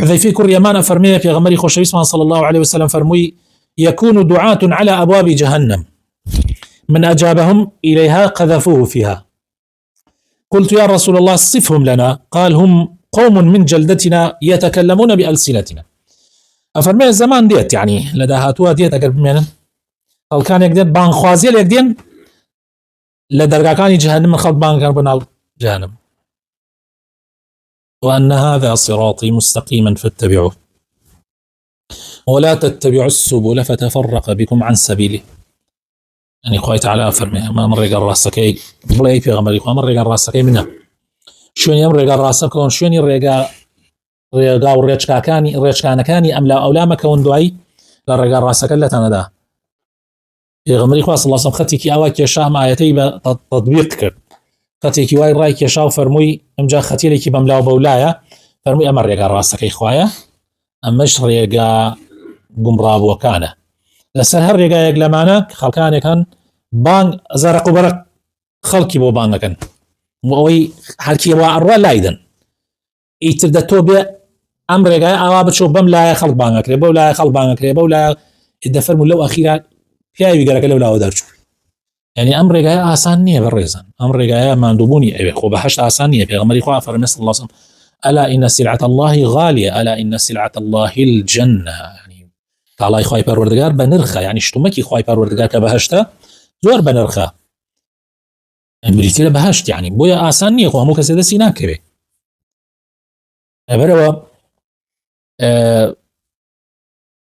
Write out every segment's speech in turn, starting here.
حذيفة كر يمان فرمي في غمري خوش صلى الله عليه وسلم فرمي يكون دعاة على أبواب جهنم من أجابهم إليها قذفوه فيها. قلت يا رسول الله صفهم لنا، قال هم قوم من جلدتنا يتكلمون بألسنتنا. أفرمي الزمان ديت يعني لدهاتوا ديت أقرب منهم قال كان يقدين بانخوازي ليقدين لدرقاكاني جهنم من خلط بان كان بناو جهنم. وأن هذا صراطي مستقيما فاتبعوه ولا تتبعوا السبل فتفرق بكم عن سبيله. يعني خوي تعالى فرمي ما مرق راسك بلاي في غمري ما مرق راسك منها شون يمرق راسك شون يرقا ريقا وريشكا كاني ريشكا كاني أم لا أولا ما كون دعي لا رقا راسك إلا تندا في غمري خواص الله صم ختي كي أواك يشاه مع يتيب تطبيق كر ختي كي واي رايك يشاه فرمي أمجا ختي لك بملا وبولايا فرمي أمر رقا راسك إخوايا أمش رقا قمراب وكانه لسر هر رقا يقلمانا خلقاني كان بان زرق وبرق خلقي بو بان كان ووي حالكي وعروا لايدن يتردى توبيا أمر رقا أوابت شو بملا خلق بان كريبا ولا خلق بان كريبا ولا الدفرمو لو أخيرا فيها يقرأ لو لا ودرجو يعني أمر رقا آسانية بالرزان أمر رقا ما ندوبوني أبي خو بحشت آسانية في غمري خواه فرمي صلى الله عليه وسلم ألا إن سلعة الله غالية ألا إن سلعة الله الجنة. يعني تعالى خواهي پروردگار بنرخة يعني شتومكي خواهي پروردگار كبهشتا زور بنرخة بريتي لبهشت يعني بويا آسانية خو همو كسي دسي ناكبه بروا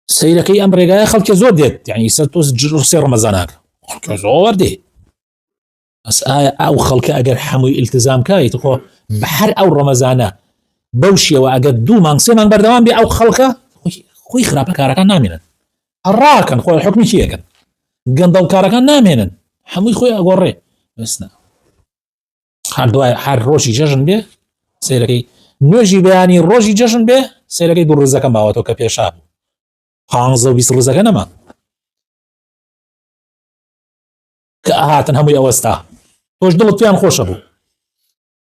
سيركي أمر رقا خلق زور ديت يعني ستوز جرسي رمضاناك خلق زور دي بس أو خلق أقر حموي التزام كاي تخو بحر أو رمضانا بوشي وأقد دو مانسي من بردوان بي أو خلقه خوي خرابة كاركان نامينا الراكن خوي الحكمي شيئا كان قندو كاركان نامينا حموي خوي أقوري بسنا حر روشي جاجن بيه سيركي نوجي بياني روشي جاجن بيه سيركي دور رزاكا باواتو كبير شابو حانزو بيس رزاكا نما كأهاتن هموي أوستا توش دلت فيان خوش أبو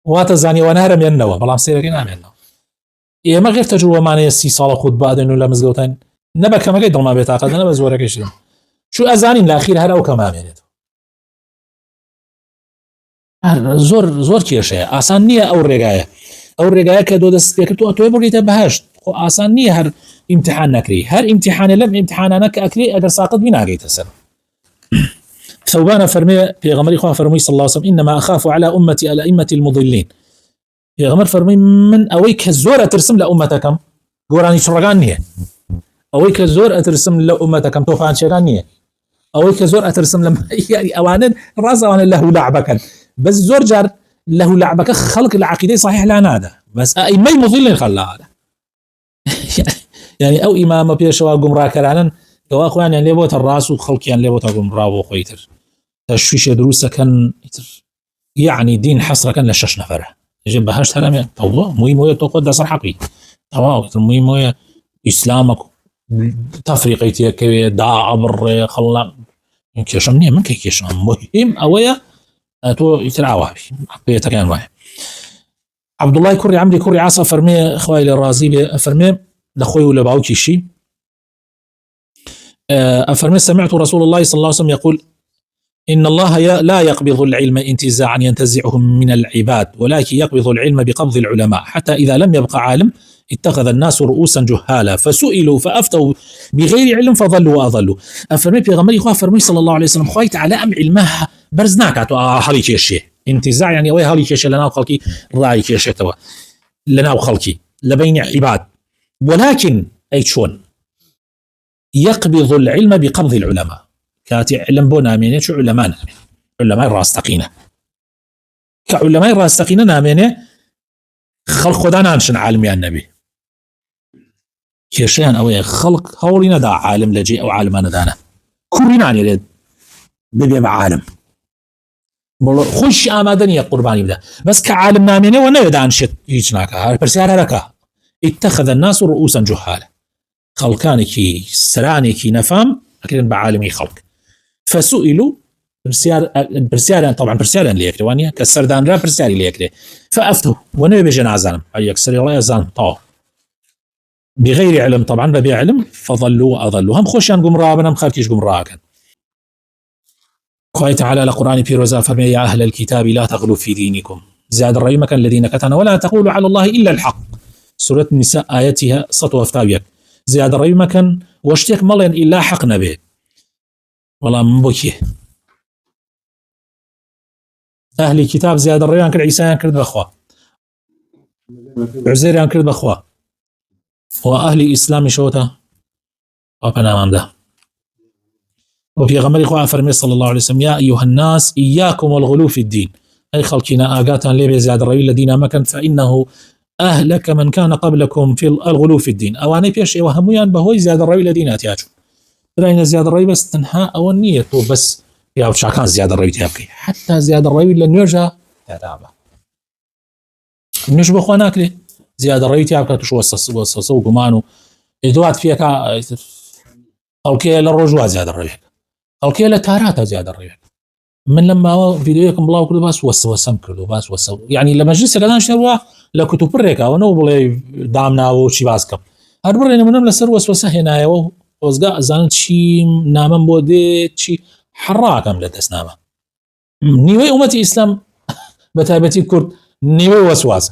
واتزاني ونهرم ينوا بلام سيركي نامينا إيه ما غير تجربة معنى 30 سال خود بعد إنه لا مزجوتين نبى كم قيد ما بيتعقد أنا بزورك إيش شو أزانين الأخير هلا وكمان يعني زور كيشة آسانية أو رجاية كدو دست كتو أتوه بقيت بهشت آسانية هر امتحان نكري هر امتحان لم امتحان نك أكري أجر ساقط بينا جيت السنة. ثوبان فرمي في غمري خواه فرمي صلى الله عليه وسلم إنما أخاف على أمتي الأئمة المضلين. يا غمر فرمي من أويك الزور أترسم لأمتكم قراني شرقانية أويك الزور أترسم لأمتكم توفان شرقانية أويك الزور أترسم لما يعني أوانن راس أوانن له لعبك بس زور جار له لعبك خلق العقيدة صحيح لا نادا بس أئمة مضلين خلا هذا يعني أو إمام بيشوا قمرا كرانا لو أخوان يعني ليبوت الراس وخلق يعني ليبوت قمرا وخيتر تشويش دروسه كان يعني دين حصر كان لشش نفره جيب بهشت هلا طوّا مهم تقدس حقي تمام مهم إسلامك تفريقيتي كي دا عبر خلا كيشم نيه من كيشم مهم أويا تو يتلعوا حقيقة كان واحد. عبد الله كوري عمري كوري عاصا فرمي خوالي الرازي فرمي لأخوي ولا بعوكي شيء أفرمي سمعت رسول الله صلى الله عليه وسلم يقول إن الله لا يقبض العلم انتزاعا ينتزعه من العباد ولكن يقبض العلم بقبض العلماء حتى إذا لم يبقى عالم اتخذ الناس رؤوسا جهالا فسئلوا فأفتوا بغير علم فضلوا وأضلوا. أفرمي في غمري خواه فرمي صلى الله عليه وسلم خويت على أم علمها برزناك هالي كيشي انتزاع يعني وي هالي كيشي لنا وخلقي رأي كيشي توا لنا وخلقي لبين عباد ولكن أي شون يقبض العلم بقبض العلماء كاتي علم بونا مينه شو علماء راستقينه كعلماء راستقينه نامينه خلق خدانا نشن عالم يا النبي كيشان أو خلق هولينا دا عالم لجي أو عالمان دانا كورينا عن يريد ببيع عالم خش آمادني يا قرباني بدا بس كعالم نامينه ونبدا عن شيء يجناك برسيارة لك اتخذ الناس رؤوسا جهالا خلقانك سرانك نفهم أكيد بعالمي خلق فسئلوا برسيارا طبعا برسيارا ليكري وانيا كسردان را برسياري ليكري فأفتوا ونبي بجنازان أي يكسر الله يزان طاو بغير علم طبعا ببي علم فضلوا وأضلوا هم خوشيان قمرابن هم خالكيش قمراكن خوي تعالى لقرآن بيروزا فرمي يا أهل الكتاب لا تغلوا في دينكم زاد الرأي مكان الذين كتنوا ولا تقولوا على الله إلا الحق سورة النساء آياتها سطوة فتابيك زاد الرأي مكان واشتيك ملين إلا حق نبي والله من بوكيه أهل الكتاب زاد الرأي كل عيسى كرد بخوا عزير كرد بخوا وأهل إسلام شوتا وبنا ممده وفي غمر إخوة فرمي صلى الله عليه وسلم يا أيها الناس إياكم والغلو في الدين أي خلقنا آقاتا لي زاد الرأي الذين مكن فإنه أهلك من كان قبلكم في الغلو في الدين أواني بيش وهميان بهوي زاد الرأي الذين أتياجوا رأينا زياد الرأي بس تنهى أو النية بس يا وشاكان زياد الرأي تيابكي حتى زياد الرأي لن يرجع تعبا نشبه أخواناك لي زياد الرأي تيابكي تشو وصصو قمانو إدوات فيك خلقية للرجوع زياد الرأي خلقية لتاراتا زياد الرأي من لما فيديوكم الله كله بس وسم كله بس وسو يعني لما جلس كذا شنو لكتب بريكا ونو بلاي دامنا وشي باسكم هربرنا منهم لسر وسوسه هنا يو وزقا زانت شي نامن بودي شي حراكم لتسنامه نيوي أمتي إسلام بتابتي كرد نيوي وسواس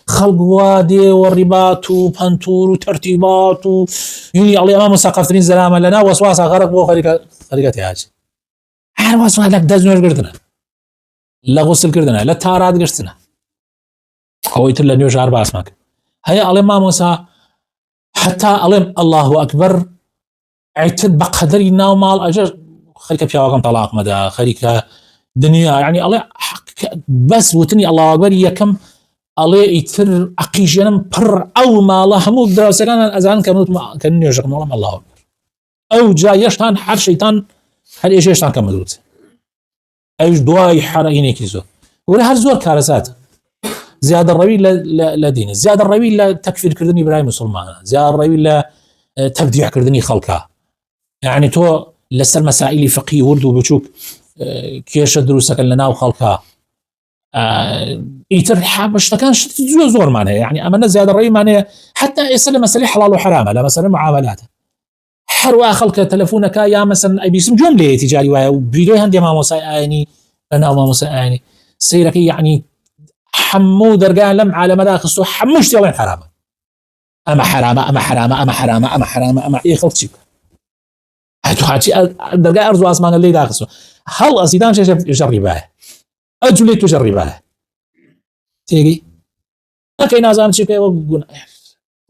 خلق وادي والرباط وبنتور وترتيبات يعني الله امام ثقافتين زلامه لنا وسواس غرق بو خريقه هاج هر وسواس لك دزنور قردنا لا غسل قردنا لا تارات قرتنا قويت لنا نيوش اربع اسماك هيا الله موسى حتى الله اكبر اعتد بقدرنا ومال اجر خريقه بياوكم طلاق مدى خريقه دنيا يعني الله بس وتني الله اكبر يكم الله يتر عقيجنا بر أو ما الله مو دراسة كان أذان كان يرجع من الله أكبر أو جاي يشتان حر شيطان هل إيش يشتان كمدوت أيش دواي حرقيني كيزو ولا هرزور كارثات زيادة الروي لا دين زيادة الروي لا تكفير كردني براي مسلمان زيادة الروي لا تبديع كردني خلقها يعني تو لسه المسائل فقهي وردو بتشوف كيش دروسك لنا وخلقها يتر حابش كان زور معناها يعني أمانة زيادة الرأي معناها حتى يسلم مسألة حلال وحرام لا مسألة معاملات حروا خلق تلفونك يا مثلا أي بيسم جملة تجاري وفيديو هندي ما مسائني أنا ما مسائني سيرك يعني حمو درجان لم على مدى خصو حموش تيوين حرام أما حرام أما حرام أما حرام أما حرام أما إيه خلطشك هاتو هاتي درجان أرزو أسمان اللي داخسو هل أصيدان شيء جرباه أجلي تجربها تيجي لكن نازم شيء وقول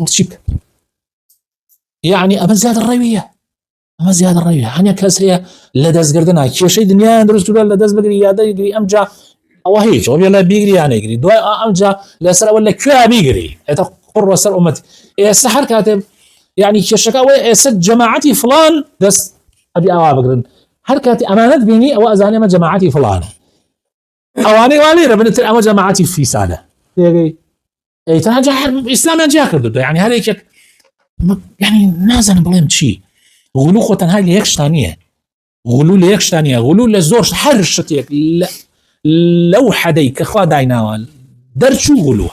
شيك يعني أما زيادة الروية أما زيادة الروية يعني كسية لدز قردنا شيء دنيا درس كذا لدز بقري يادا يقري أمجا أو هيك أو بيلا بيقري يعني يقري دواء أمجا لسر ولا كوا بيقري تقر وسر أمتي السحر كاتب يعني كشكاوي سد جماعتي فلان دس أبي أوابقرن حركاتي أمانة بيني أو أزاني ما جماعتي فلان أواني والي ربنا أما جماعتي في سنة تيجي أي تنجح إسلام ينجح كده يعني هذيك يعني نازل بلهم شيء غلو خوتن هاي ليكش ثانية غلو ليكش ثانية غلو لزورش حرشتيك لو حديك أخوا دايناوال درشو غلو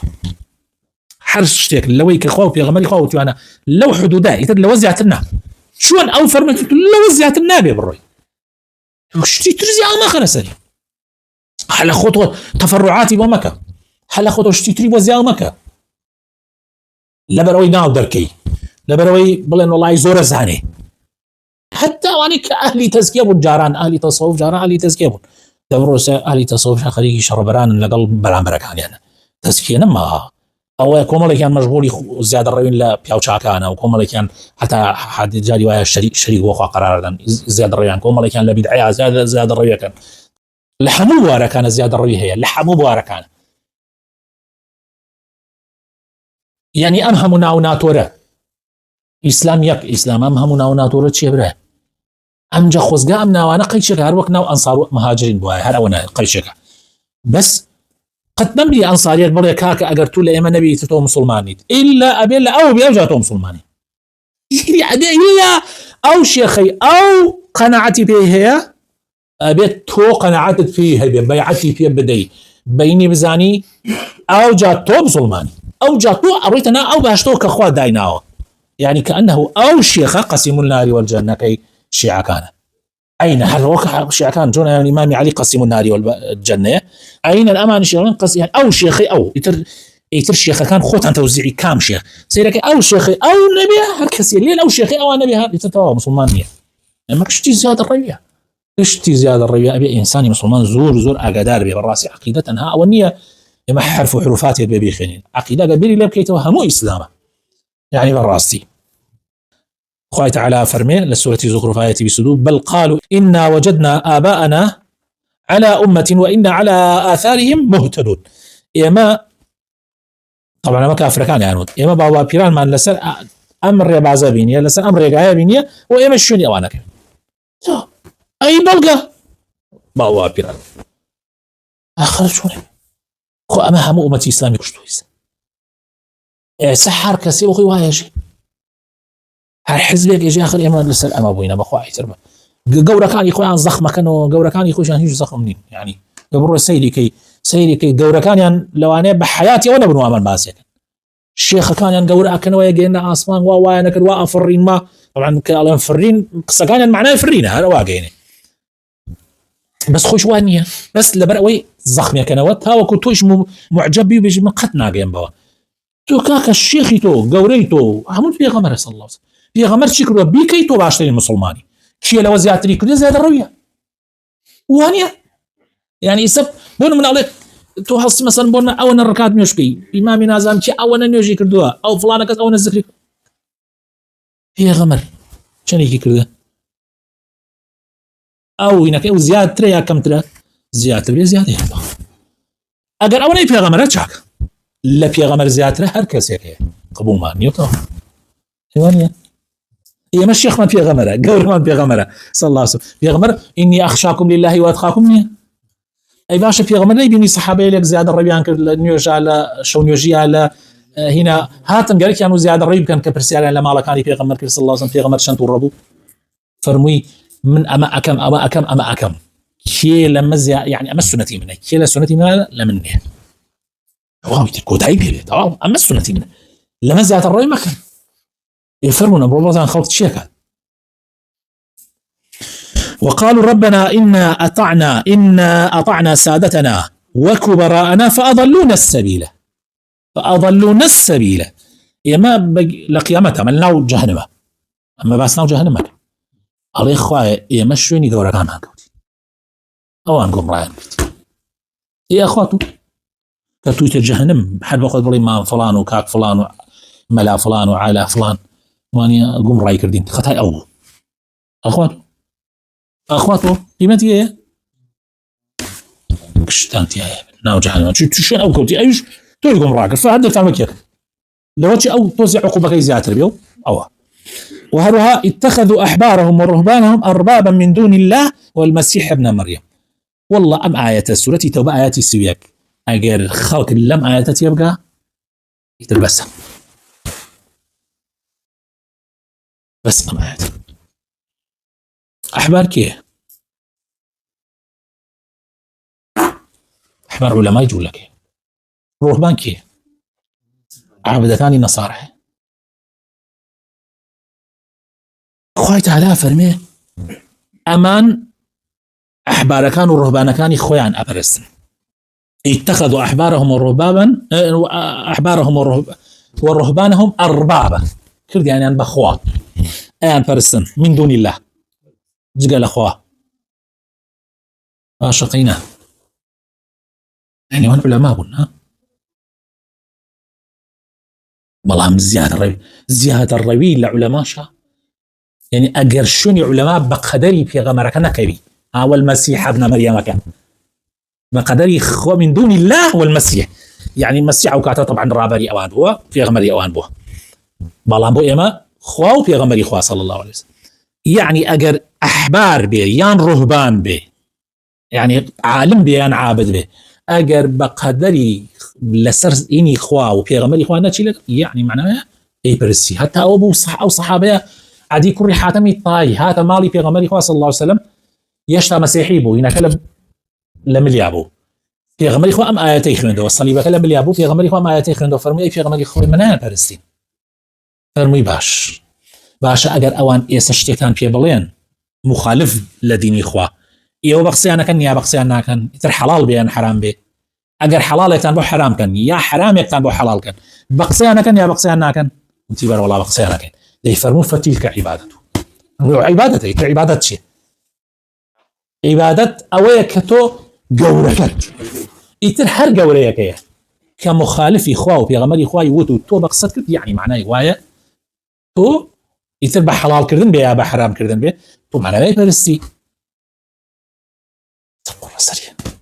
حرشتيك لو يك أخوا في غمري أخوا وأنا لو حدوده يتد لو وزعتنا شو أن أوفر من لو وزعتنا بيبروي وش ترزي ما خلصني هلا خطوة تفرعاتي ومكة هلا خطوة اشتري وزيال مكة لبروي ناو دركي لبروي بلين والله زور زاني حتى واني كأهلي تزكيبون جاران أهلي تصوف جاران أهلي تزكيبون دبروس أهلي تصوف خليجي شربران لقلب بلان بركان يعني تزكينا ما أو كومالي كان مشغول زيادة الروين لا بياو شاكانا وكومالي كان حتى حد جاري ويا شريك وقع قرارا زيادة الروين كومالي كان لبدعية زيادة الروين كان لحمو بواركان زيادة الروي هي لحمو بواركان يعني أمهمنا وناتورة إسلام يك إسلام أمهمنا وناتورة شبره أمجا خزقا أمنا وانا قيشك هروكنا وأنصار مهاجرين بواي هرونا قيشك بس قد نبي أنصاريات مرة كاكا أقرتو لإما نبي تتو مسلماني إلا أبي إلا أو بيوجاتو مسلماني إلا أو شيخي أو قناعتي به هي أبيت تو قناعتت فيه بيعتي فيه بدي بيني بزاني أو جات تو مسلماني أو جاتو أريتنا أو باشتو كخوا دايناو، يعني كأنه أو شيخ قسم النار والجنة كي شيعة كان أين هل هو شيعة كان جون الإمام علي قسم النار والجنة، أين الأمان شيخين قسم يعني أو شيخي أو يتر شيخ كان خوت عن توزيعي كام شيخ سيرك أو شيخي أو نبي هالكسير ليه أو شيخي أو نبي هالتتوا مسلمانية ما كشتي زيادة الربيع كشتي زيادة الربيع أبي إنساني مسلمان زور أقدار بالرأس عقيدتها والنية ما حرف حروفات يبي خنين عقيدة قبيل لبكي توهموا إسلامه يعني بالراسي. خوي تعالى فرمي لسورة زخرف آية بسدود بل قالوا إنا وجدنا آباءنا على أمة وإنا على آثارهم مهتدون. إما طبعا ما كافر كان يعني إما بابا بيران ما لسر أمر بعزا بينيا لسر أمر يقايا بينيا وإما الشوني أوانك أي بلغة بابا بيران آخر شوني خو أما هم أمتي إسلامي كشتويس سحر كسي وخي وايشي هر حزبك يجي آخر إما لسر أما بوينا بخواهي تربا قورا كان يخوي عن زخمة كانوا قورا كان يخوي عن هيج زخم منين يعني قبر سيدي كي قورا كان يعني لو أنا بحياتي ولا بنو عمل باسك الشيخ كان يعني قورا كانوا يجينا أسمان وانا كان وافرين ما طبعا كلام فرين قصة كان يعني معناه فرين هذا واقعيني بس خوش وانية بس لبرأوي زخمة كانوات هاو كنتوش معجب بيه بيجي من قتنا قيم بوا تو كاك الشيخي تو قوريتو همون في غمر صلى الله عليه وسلم في غمر شكرا بيكي تو باشتري المسلماني كي لو زياتري كل زيادة الروية وانية يعني يسب بون من أولئك تو حص مثلا بون أول الركعات ميوشكي إمامي نازم كي أول نيوجي كردوها أو فلانة كذا أول الذكر هي غمر شنيكي كردها أو هناك أو زيادة ترى يا كم ترى زيادة أجر أول في غمر أشاك لا في غمر زيادة هركز هيك قبول ما نيوتو ثوانية هي مش شيخ من في غمرة قول من في غمرة صلى الله عليه وسلم في غمرة إني أخشاكم لله وأتقاكم منه أي باشا في غمرة يبيني صحابي لك زيادة الربيان كنيوج على شونيوجي على هنا هاتن قالك يعني زيادة الربي كان كبرسي على لما كان في غمرة صلى الله عليه وسلم في غمرة شنت وربو فرمي من أما أكم كي لما يعني أما السنتي منه كي لا سنتي منه لمنه واو تكو تعيب طبعا أما السنتي منه لما زيادة الربي ما كان يفرمون أمر الله عن خلط الشيكة وقالوا ربنا إنا أطعنا سادتنا وكبراءنا فأضلونا السبيل يما لقيامتها ملناو جهنم أما باسناو جهنم على إخوة يمشوني دورا كان هاكوتي أو أنكم رأيان يا أخواتو كتويت الجهنم بحد وقت بلي ما فلان وكاك فلان ملا فلان وعلى فلان واني أقوم رأي كردين خطاي أو أخواتو قيمتي إيه كشتانتي إيه ناو جهنم شو أو كوتي أيش تو يقوم راكر فهذا تعمل كيف لو تشي أو توزع عقوبة كي زيادة بيو أو وهروها اتخذوا أحبارهم ورهبانهم أربابا من دون الله والمسيح ابن مريم والله أم آيات السورة توبة آيات السوياك أجر خلق لم آيات يبقى يتلبسها بس أم آيات أحبار كيه أحبار علماء يقول لك رهبان كيه عبدتان النصارى خوي تعالى فرمي أمان أحبار كانوا الرهبان كان خويان أبرسن اتخذوا أحبارهم ورهبانهم أربابا كرد يعني أن بخوا أن برسن من دون الله جقال أخواه عاشقينا يعني وانا علماء قلنا والله زيادة الربي لعلماء شا يعني أقرشوني علماء بقدري في غمركنا كبي والمسيح ابن مريم كان بقدري خو من دون الله والمسيح يعني المسيح وكاته طبعا رابري أوان بوا في غمري أوان بوا بالله بو إما خو في غمري خوا صلى الله عليه وسلم يعني أجر أحبار بي يان رهبان بي يعني عالم بي يان عابد بي أجر بقدري لسر إني خوا وفي غمري خوا ناتشي يعني معناه أي برسي حتى أبو أو صحابة عدي كوري حاتمي طاي هذا مالي في غمري خوا صلى الله عليه وسلم يشتا مسيحي بو هنا كلب لمليابو پێغەمبەری خوا ئەم ئاەتەی خوێندەوە سەلیبەکە لە بلیابوو پێغەمبەری خوا ئەم ئاەتەی خوێندەوە فەرمووی ئەی پێغەمبەری خۆی من ناپەرستی فەرمووی باشە ئەگەر ئەوان ئێستا شتێکان پێ بڵێن مخالف لە دینی خوا ئێوە بە قسەیانەکەن یا بە قسەیان ناکەن ئیتر حەڵاڵ بێیان حرام بێ ئەگەر حەڵاڵێکتان بۆ حرامکەن یا حرامێکتان بۆ حەڵاڵکەن بە قسەیانەکەن یا بە قسەیان ناکەن وتی بەر وەڵا بە قسەیانەکەن دەی فەرموو فتیلکە عیبادەت عیبادەتە ئیتر عیبادەت چییە عیبادەت ئەوەیە کە تۆ گەورەکەت ئیتر هەر گەورەیەکەیە کە مخالفی خوا و پێغەمبەری خوای وت و تۆ بە قسەت کرد یعنی معنای وایە تۆ ئیتر بە حەڵاڵکردن بێ یا بە حرامکردن بێ تۆ معنای پەرستی سەریع